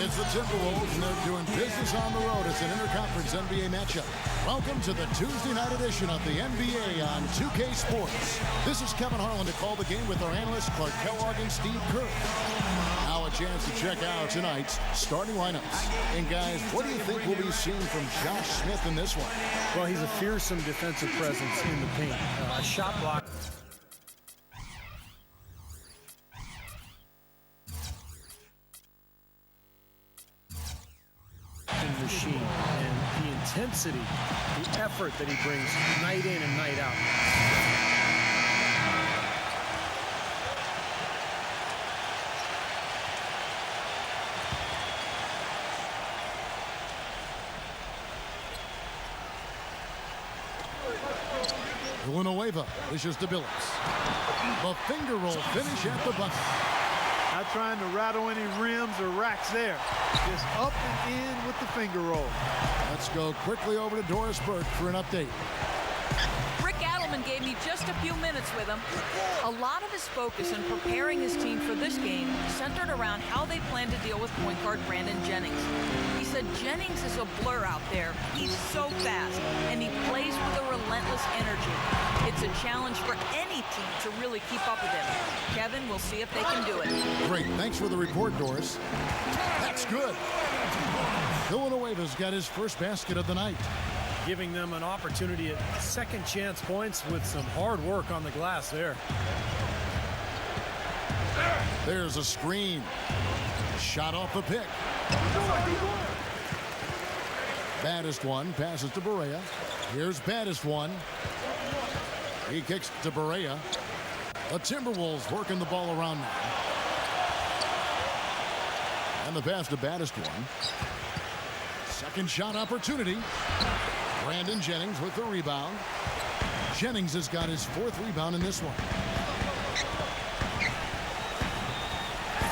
It's the Timberwolves, and they're doing business on the road. It's an interconference NBA matchup. Welcome to the Tuesday night edition of the NBA on 2K Sports. This is Kevin Harlan to call the game with our analysts Clark Kellogg and Steve Kerr. Now a chance to check out tonight's starting lineups. And guys, what do you think we'll be seeing from Josh Smith in this one? Well, he's a fearsome defensive presence in the paint. A shot block. Machine, and the intensity, the effort that he brings night in and night out. Villanueva dishes to Billups. The finger roll finish at the bucket. Not trying to rattle any rims or racks there. Just up and in with the finger roll. Let's go quickly over to Doris Burke for an update. Rick Adelman gave me just a few minutes with him. A lot of his focus in preparing his team for this game centered around how they plan to deal with point guard Brandon Jennings. He said Jennings is a blur out there. He's so fast, and he plays with a relentless energy. It's a challenge for any team to really keep up with him. Kevin, we'll see if they can do it. Great. Thanks for the report, Doris. That's good. Villanueva's got his first basket of the night. Giving them an opportunity at second chance points with some hard work on the glass there. There's a screen. Shot off the pick. Baddest one passes to Barea. Here's baddest one. He kicks to Barea. The Timberwolves working the ball around now. And the pass to baddest one. Second shot opportunity. Brandon Jennings with the rebound. Jennings has got his fourth rebound in this one.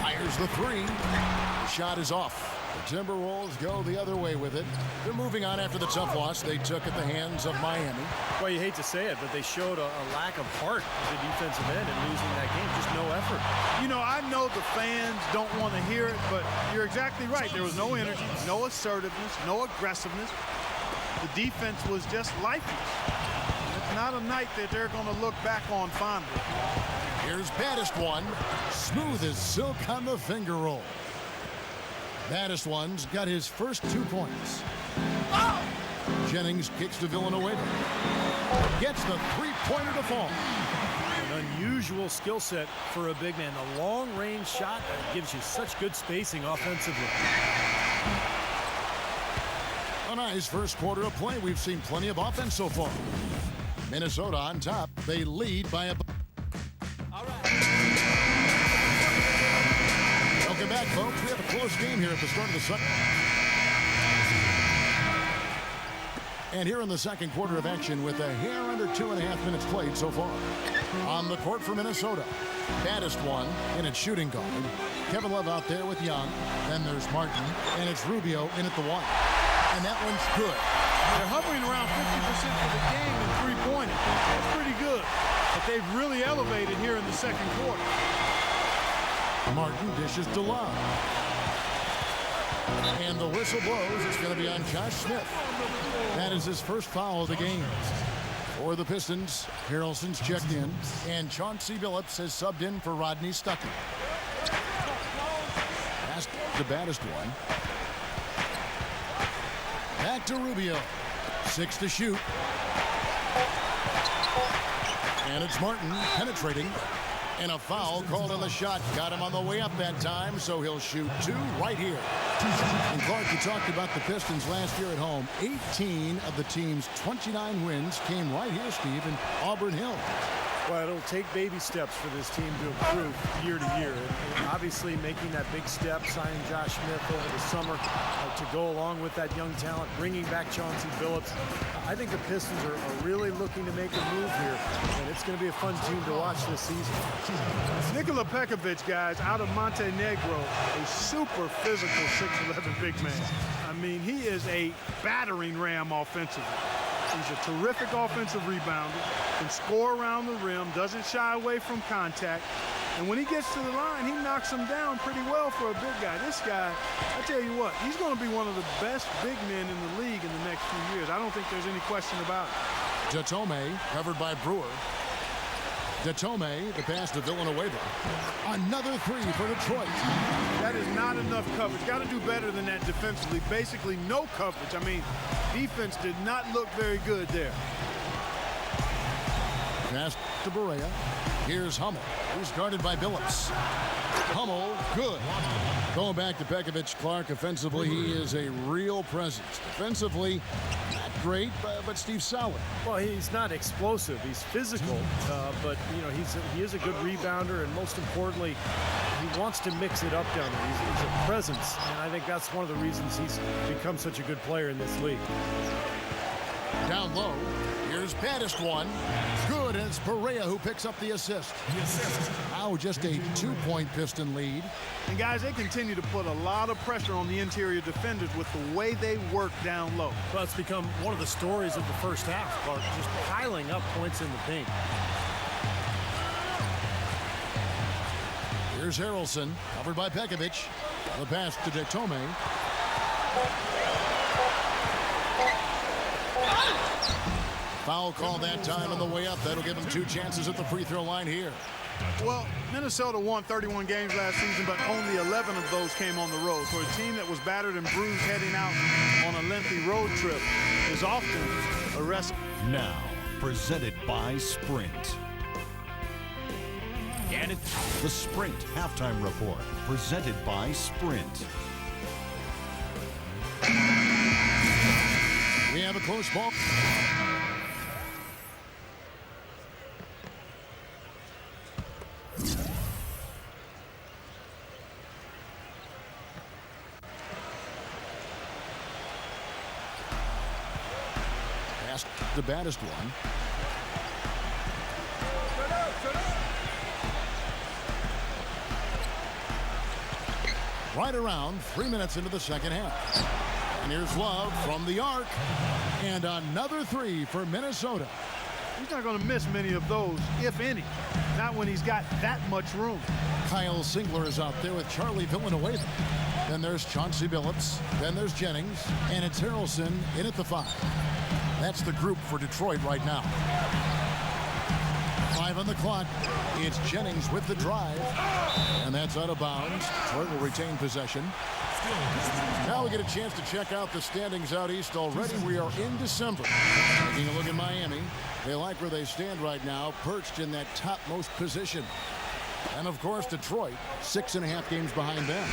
Fires the three. The shot is off. The Timberwolves go the other way with it. They're moving on after the tough loss they took at the hands of Miami. Well, you hate to say it, but they showed a lack of heart at the defensive end in losing that game. Just no effort. You know, I know the fans don't want to hear it, but you're exactly right. There was no energy, no assertiveness, no aggressiveness. The defense was just lifeless. It's not a night that they're going to look back on fondly. Here's baddest one. Smooth as silk on the finger roll. Baddest one's got his first 2 points. Oh! Jennings kicks to Villanueva. Gets the three-pointer to fall. An unusual skill set for a big man. The long-range shot gives you such good spacing offensively. A nice first quarter of play. We've seen plenty of offense so far. Minnesota on top. They lead by a... All right. Welcome back, folks. We have a close game here at the start of the second. And here in the second quarter of action with a hair under 2.5 minutes played so far. On the court for Minnesota. Baddest one in its shooting guard. Kevin Love out there with Young. Then there's Martin. And it's Rubio in at the one. And that one's good. They're hovering around 50% for the game in three-pointers. That's pretty good. But they've really elevated here in the second quarter. Martin dishes to Love. And the whistle blows. It's going to be on Josh Smith. That is his first foul of the game. For the Pistons, Harrelson's checked in. And Chauncey Billups has subbed in for Rodney Stuckey. Pass the baddest one. Back to Rubio. 6 to shoot. And it's Martin penetrating. And a foul called on the shot. Got him on the way up that time, so he'll shoot 2 right here. And Clark, you talked about the Pistons last year at home. 18 of the team's 29 wins came right here, Steve, in Auburn Hills. Well, it'll take baby steps for this team to improve year to year. And obviously, making that big step, signing Josh Smith over the summer to go along with that young talent, bringing back Chauncey Billups. I think the Pistons are really looking to make a move here, and it's going to be a fun team to watch this season. Nikola Pekovic, guys, out of Montenegro, a super physical 6'11" big man. I mean, he is a battering ram offensively. He's a terrific offensive rebounder, can score around the rim, doesn't shy away from contact, And when he gets to the line, he knocks him down pretty well for a big guy. This guy, I tell you what, he's going to be one of the best big men in the league in the next few years. I don't think there's any question about it. Datome covered by Brewer. Datome, the pass to Villanueva. Another three for Detroit. That is not enough coverage. Got to do better than that defensively. Basically no coverage. I mean, defense did not look very good there. Pass to Barea. Here's Hummel, who's guarded by Billups. Hummel, good. Going back to Pekovic, Clark, offensively, he is a real presence. Defensively, not great, but Steve solid. Well, he's not explosive. He's physical, but you know he is a good rebounder, and most importantly, he wants to mix it up down there. He's a presence, and I think that's one of the reasons he's become such a good player in this league. Down low, here's baddest one. Good, and it's Barea who picks up the assist. Now just a 2-point Piston lead. And guys, they continue to put a lot of pressure on the interior defenders with the way they work down low. Well, it's become one of the stories of the first half, Clark, just piling up points in the paint. Here's Harrelson, covered by Pekovic. The pass to Datome. Foul call that time on the way up. That'll give him 2 chances at the free throw line here. Well, Minnesota won 31 games last season, but only 11 of those came on the road. For a team that was battered and bruised heading out on a lengthy road trip is often a recipe. Now, presented by Sprint. And it's the Sprint Halftime Report, presented by Sprint. We have a close ball. Pass the baddest one. Right around 3 minutes into the second half. And here's Love from the arc. And another three for Minnesota. He's not going to miss many of those, if any. Not when he's got that much room. Kyle Singler is out there with Charlie Villanueva. Then there's Chauncey Billups. Then there's Jennings. And it's Harrelson in at the 5. That's the group for Detroit right now. 5 on the clock. It's Jennings with the drive. And that's out of bounds. Detroit will retain possession. Now we get a chance to check out the standings out east already. We are in December. Taking a look at Miami. They like where they stand right now, perched in that topmost position. And, of course, Detroit, 6.5 games behind them.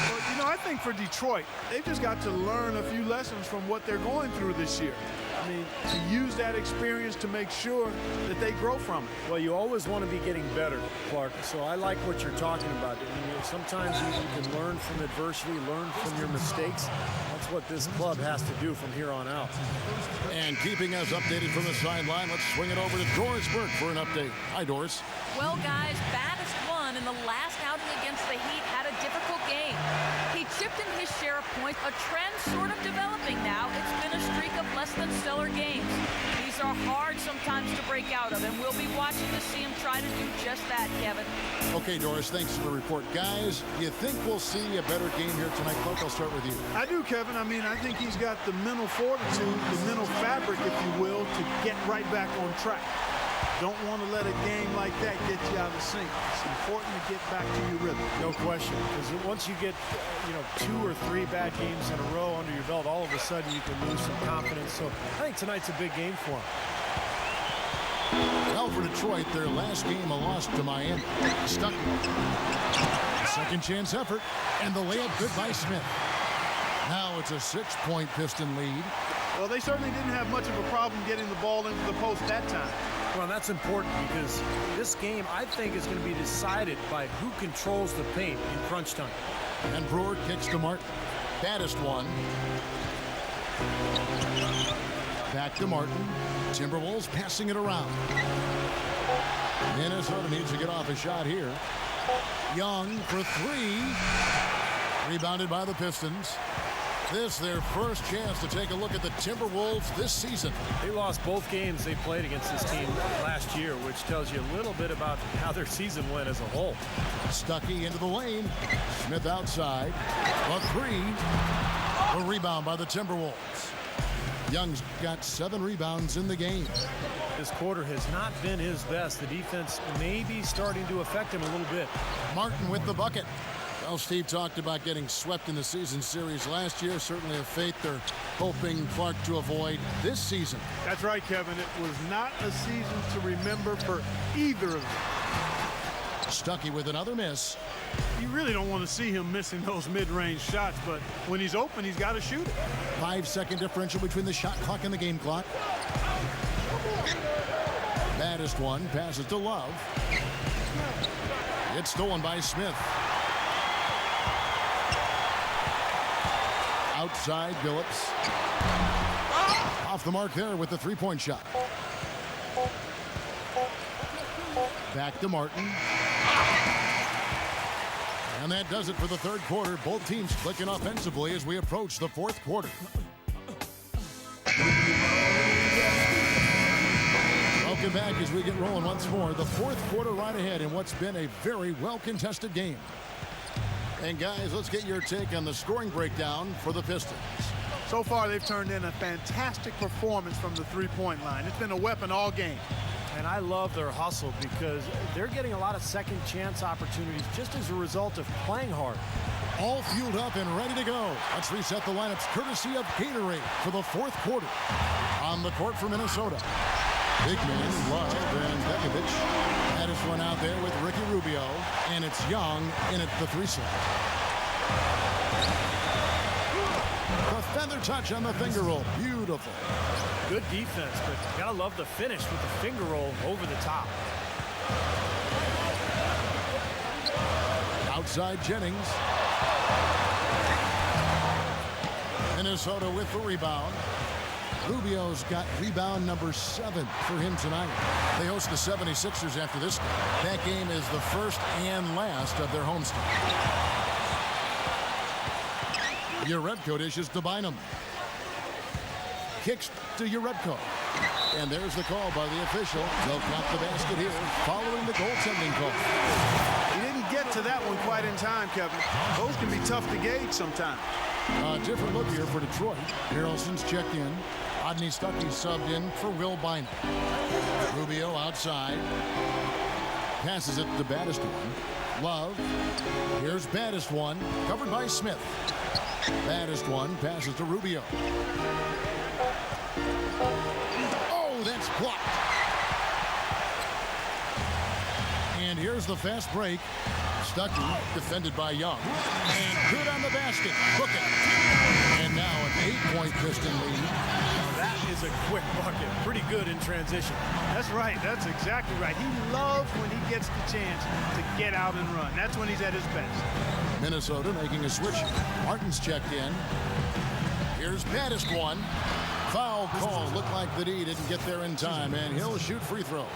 Well, you know, I think for Detroit, they've just got to learn a few lessons from what they're going through this year. I mean, to use that experience to make sure that they grow from it. Well, you always want to be getting better, Clark. So I like what you're talking about. Sometimes you can learn from adversity, learn from your mistakes. That's what this club has to do from here on out. And keeping us updated from the sideline, let's swing it over to Doris Burke for an update. Hi, Doris. Well, guys, baddest one in the last outing against the Heat had a difficult game. He chipped in his share of points, a trend sort of developing now. It's been a streak of less than stellar games. These are hard sometimes to break out of, and we'll be watching to see him try to do just that, Kevin. Okay, Doris, thanks for the report. Guys, do you think we'll see a better game here tonight? Clark, I'll start with you. I do, Kevin. I mean, I think he's got the mental fortitude, the mental fabric, if you will, to get right back on track. Don't want to let a game like that get you out of sync. It's important to get back to your rhythm. No question, because once you get 2 or 3 bad games in a row under your belt, all of a sudden you can lose some confidence. So I think tonight's a big game for him. Well, for Detroit, their last game a loss to Miami. Stuck. Second chance effort, and the layup good by Smith. Now it's a 6-point Piston lead. Well, they certainly didn't have much of a problem getting the ball into the post that time. Well, that's important because this game, I think, is going to be decided by who controls the paint in crunch time. And Brewer kicks to Martin. Baddest one. Back to Martin. Timberwolves passing it around. Minnesota needs to get off a shot here. Young for 3. Rebounded by the Pistons. This their first chance to take a look at the Timberwolves this season. They lost both games they played against this team last year, which tells you a little bit about how their season went as a whole. Stuckey into the lane. Smith outside. A three. A rebound by the Timberwolves. Young's got 7 rebounds in the game. This quarter has not been his best. The defense may be starting to affect him a little bit. Martin with the bucket. Well, Steve talked about getting swept in the season series last year. Certainly a fate they're hoping Clark to avoid this season. That's right, Kevin. It was not a season to remember for either of them. Stuckey with another miss. You really don't want to see him missing those mid-range shots, but when he's open, he's got to shoot it. 5-second differential between the shot clock and the game clock. Baddest one passes to Love. It's stolen by Smith. Outside Billups. Off the mark there with the three-point shot. Back to Martin. And that does it for the third quarter. Both teams clicking offensively as we approach the fourth quarter. Welcome back as we get rolling once more. The fourth quarter right ahead in what's been a very well-contested game. And guys, let's get your take on the scoring breakdown for the Pistons. So far, they've turned in a fantastic performance from the three-point line. It's been a weapon all game. And I love their hustle because they're getting a lot of second chance opportunities just as a result of playing hard. All fueled up and ready to go. Let's reset the lineups courtesy of Gatorade for the fourth quarter. On the court for Minnesota, big man, Love, and Bekovic. That is one out there with Ricky Rubio, and it's Young in at the three-slot. The feather touch on the finger roll. Beautiful. Good defense, but you gotta love the finish with the finger roll over the top. Outside Jennings. Minnesota with the rebound. Rubio's got rebound number 7 for him tonight. They host the 76ers after this game. That game is the first and last of their homestand. Urebko dishes to Bynum. Kicks to Urebko. And there's the call by the official. They'll count the basket here following the goaltending call. He didn't get to that one quite in time, Kevin. Those can be tough to gauge sometimes. Different look here for Detroit. Harrelson's checked in. Odney Stuckey subbed in for Will Bynum. Rubio outside. Passes it to Baddest one. Love. Here's Baddest one. Covered by Smith. Baddest one passes to Rubio. Oh, that's blocked. And here's the fast break. Stuckey defended by Young. And good on the basket. Book it. And now an 8-point Piston lead. That is a quick bucket. Pretty good in transition. That's right. That's exactly right. He loves when he gets the chance to get out and run. That's when he's at his best. Minnesota making a switch. Martin's checked in. Here's Baddest one. Foul call. Looked like the D didn't get there in time, and he'll shoot free throws.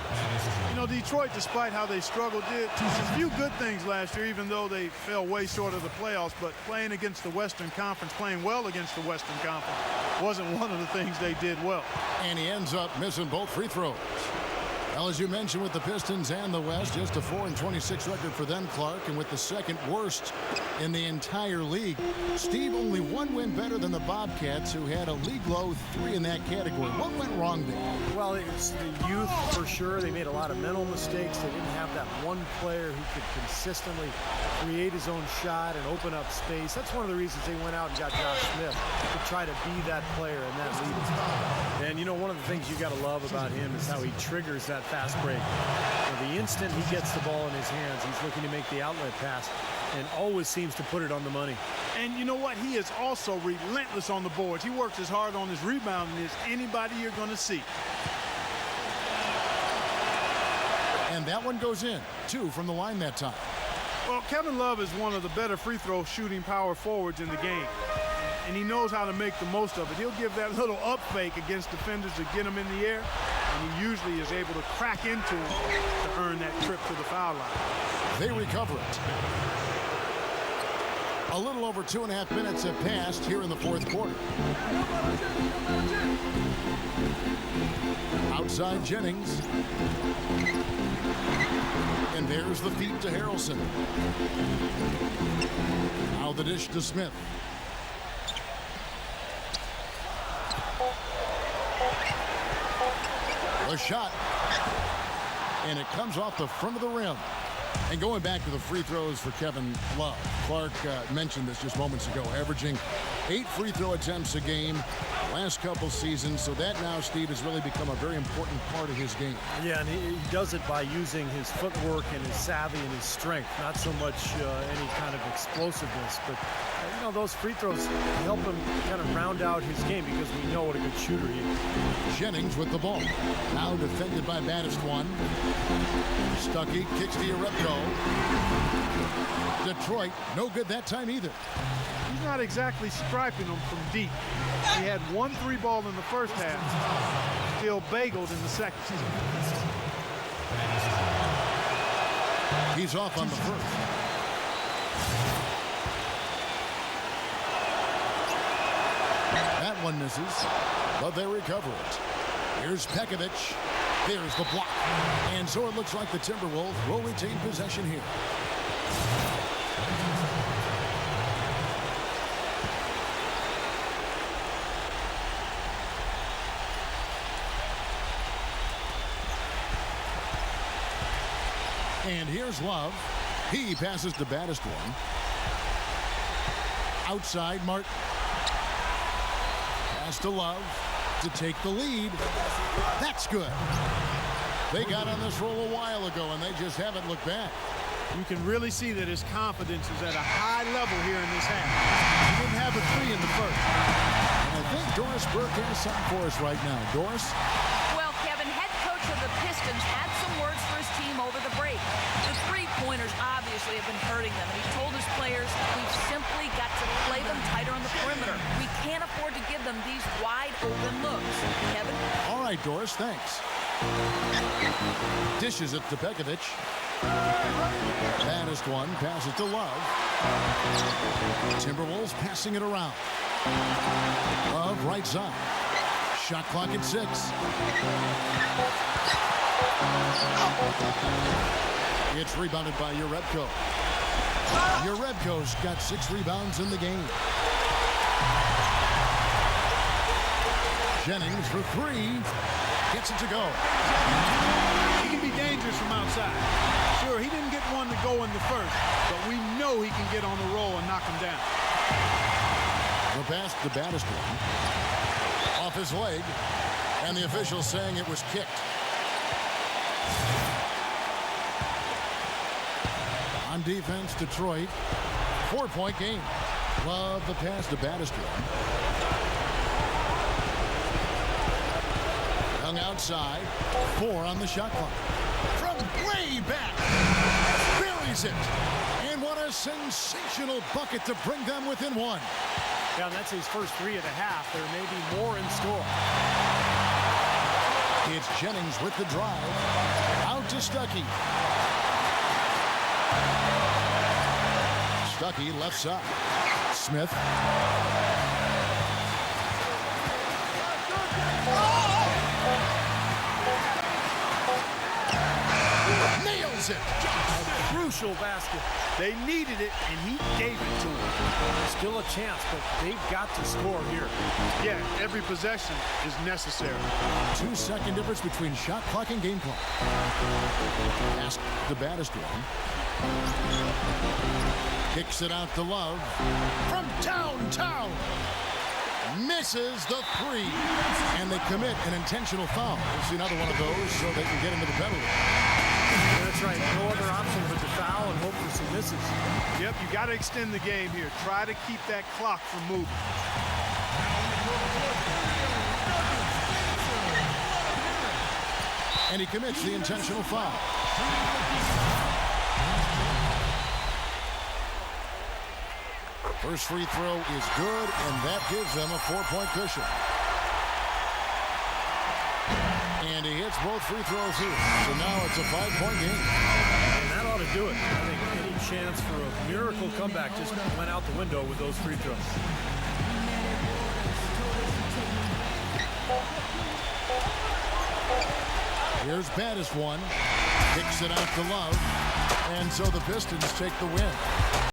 You know, Detroit, despite how they struggled, did a few good things last year, even though they fell way short of the playoffs. But playing against the Western Conference, playing well against the Western Conference, wasn't one of the things they did well. And he ends up missing both free throws. Well, as you mentioned, with the Pistons and the West, just a 4-26 record for them, Clark, and with the second worst in the entire league. Steve, only one win better than the Bobcats, who had a league-low 3 in that category. What went wrong there? Well, it's the youth for sure. They made a lot of mental mistakes. They didn't have that one player who could consistently create his own shot and open up space. That's one of the reasons they went out and got Josh Smith, to try to be that player and that leader. And, you know, one of the things you got to love about him is how he triggers that fast break. The instant he gets the ball in his hands, he's looking to make the outlet pass and always seems to put it on the money. And you know what? He is also relentless on the boards. He works as hard on his rebounding as anybody you're going to see. And that one goes in. 2 from the line that time. Well, Kevin Love is one of the better free throw shooting power forwards in the game. And he knows how to make the most of it. He'll give that little up fake against defenders to get him in the air. And he usually is able to crack into him to earn that trip to the foul line. They recover it. A little over 2.5 minutes have passed here in the fourth quarter. Outside Jennings. And there's the feed to Harrelson. Now the dish to Smith. A shot. And it comes off the front of the rim. And going back to the free throws for Kevin Love, Clark mentioned this just moments ago, averaging 8 free throw attempts a game last couple seasons. So that now, Steve, has really become a very important part of his game. Yeah, and he does it by using his footwork and his savvy and his strength, not so much any kind of explosiveness. But, you know, those free throws help him kind of round out his game because we know what a good shooter he is. Jennings with the ball. Now defended by Baddest one. Stuckey kicks to Urepko. Detroit, no good that time either. He's not exactly striping them from deep. He had 1 3 ball in the first half, still bageled in the second. He's off on the first. That one misses, but they recover it. Here's Pekovic. There's the block. And so it looks like the Timberwolves will retain possession here. And here's Love. He passes to Baddest one. Outside, Martin. Pass to Love to take the lead. That's good. They got on this roll a while ago, and they just haven't looked back. You can really see that his confidence is at a high level here in this half. He didn't have a 3 in the first. And I think Doris Burke has something for us right now. Doris? Well, Kevin, head coach of the Pistons had some words for his team over the break. The three-pointers obviously have been hurting them, and he told his players, we've simply got to play them tighter on the perimeter. We can't afford to give them these wide-open looks. Kevin? All right, Doris, thanks. Dishes it to Pekovic. Baddest one passes to Love. Timberwolves passing it around. Love right side. Shot clock at 6. It's rebounded by Urepko. Urepko's got 6 rebounds in the game. Jennings for 3. Gets it to go. He can be dangerous from outside. Sure, he didn't get one to go in the first, but we know he can get on the roll and knock him down. The pass to Baddest one. Off his leg, and the official saying it was kicked. On defense, Detroit. 4-point game. Love the pass to Baddest one. Young outside. 4 on the shot clock. From way back. Buries it. And what a sensational bucket to bring them within 1. Yeah, and that's his first 3 of the half. There may be more in store. It's Jennings with the drive. Out to Stuckey. Stuckey left side. Smith. Nails it. A crucial basket. They needed it, and he gave it to them. Still a chance, but they've got to score here. Yeah, every possession is necessary. 2-second difference between shot clock and game clock. Pass the Baddest one. Kicks it out to Love. From downtown. Misses the 3. And they commit an intentional foul. We'll see another one of those so they can get into the penalty. That's right. No other option but to foul and hope for some misses. Yep, you got to extend the game here. Try to keep that clock from moving. And he commits the intentional foul. First free throw is good, and that gives them a 4-point cushion. And he hits both free throws here. So now it's a 5-point game. And that ought to do it. I think any chance for a miracle comeback just went out the window with those free throws. Here's Battis one. Kicks it out to Love. And so the Pistons take the win.